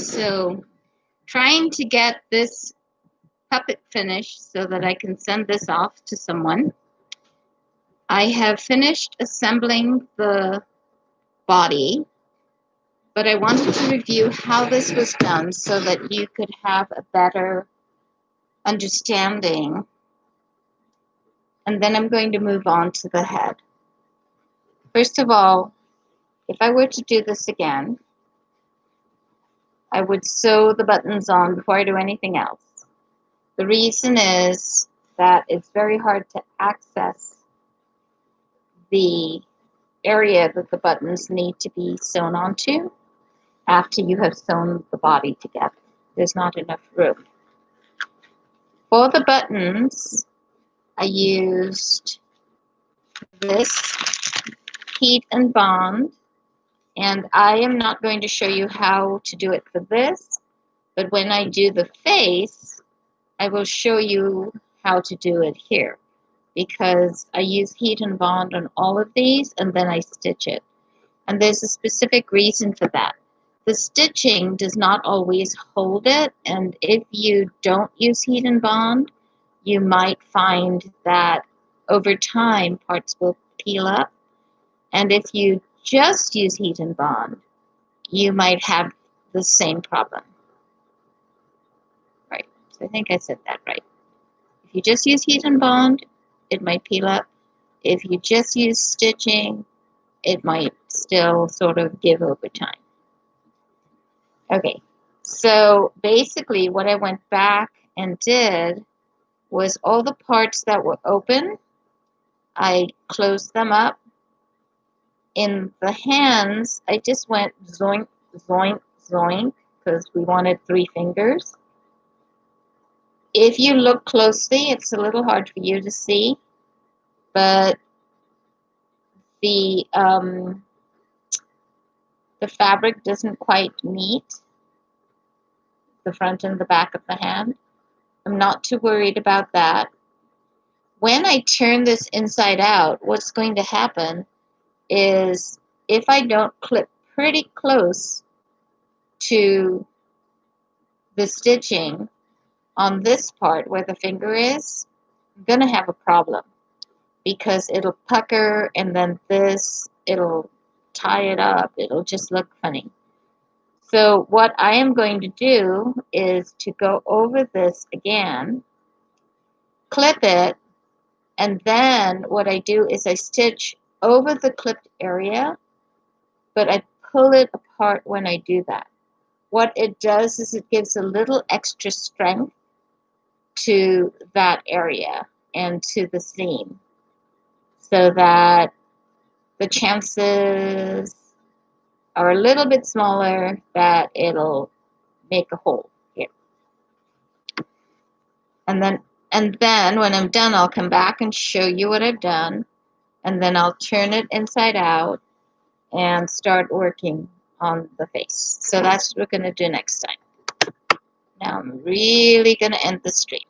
So trying to get this puppet finished so that I can send this off to someone. I have finished assembling the body, but I wanted to review how this was done so that you could have a better understanding. And then I'm going to move on to the head. First of all, if I were to do this again, I would sew the buttons on before I do anything else. The reason is that it's very hard to access the area that the buttons need to be sewn onto after you have sewn the body together. There's not enough room. For the buttons, I used this heat and bond, and I am not going to show you how to do it for this, but when I do the face, I will show you how to do it here, because I use heat and bond on all of these and then I stitch it. And there's a specific reason for that. The stitching does not always hold it, and if you don't use heat and bond, you might find that over time parts will peel up. And if you just use heat and bond, you might have the same problem. Right, so I think I said that right. If you just use heat and bond, it might peel up. If you just use stitching, it might still sort of give over time. Okay, so basically what I went back and did was all the parts that were open, I closed them up. In the hands, I just went zoink, zoink, zoink, because we wanted 3 fingers. If you look closely, it's a little hard for you to see, but the fabric doesn't quite meet the front and the back of the hand. I'm not too worried about that. When I turn this inside out, what's going to happen is if I don't clip pretty close to the stitching on this part where the finger is, I'm going to have a problem because it'll pucker, and then this, it'll tie it up. It'll just look funny. So what I am going to do is to go over this again, clip it, and then what I do is I stitch over the clipped area, but I pull it apart when I do that. What it does is it gives a little extra strength to that area and to the seam, so that the chances are a little bit smaller that it'll make a hole here. And then when I'm done, I'll come back and show you what I've done, and then I'll turn it inside out and start working on the face. So that's what we're going to do next time. Now I'm really going to end the stream.